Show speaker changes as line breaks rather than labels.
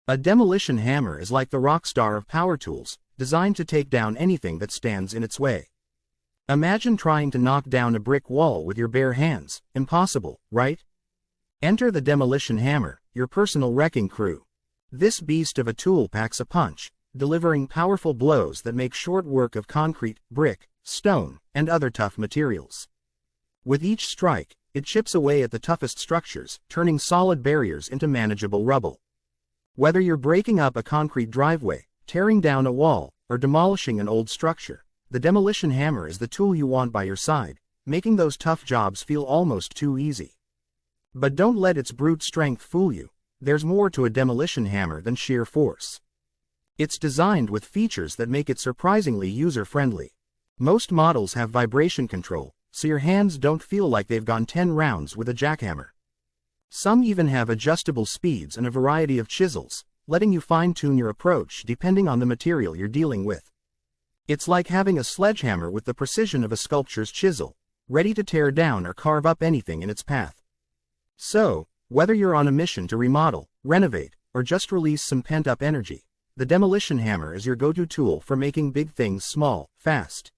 A demolition hammer is like the rock star of power tools, designed to take down anything that stands in its way. Imagine trying to knock down a brick wall with your bare hands. Impossible, right? Enter the demolition hammer, your personal wrecking crew. This beast of a tool packs a punch, delivering powerful blows that make short work of concrete, brick, stone, and other tough materials. With each strike, it chips away at the toughest structures, turning solid barriers into manageable rubble. Whether you're breaking up a concrete driveway, tearing down a wall, or demolishing an old structure, the demolition hammer is the tool you want by your side, making those tough jobs feel almost too easy. But don't let its brute strength fool you. There's more to a demolition hammer than sheer force. It's designed with features that make it surprisingly user-friendly. Most models have vibration control, so your hands don't feel like they've gone 10 rounds with a jackhammer. Some even have adjustable speeds and a variety of chisels, letting you fine-tune your approach depending on the material you're dealing with. It's like having a sledgehammer with the precision of a sculptor's chisel, ready to tear down or carve up anything in its path. So, whether you're on a mission to remodel, renovate, or just release some pent-up energy, the demolition hammer is your go-to tool for making big things small, fast.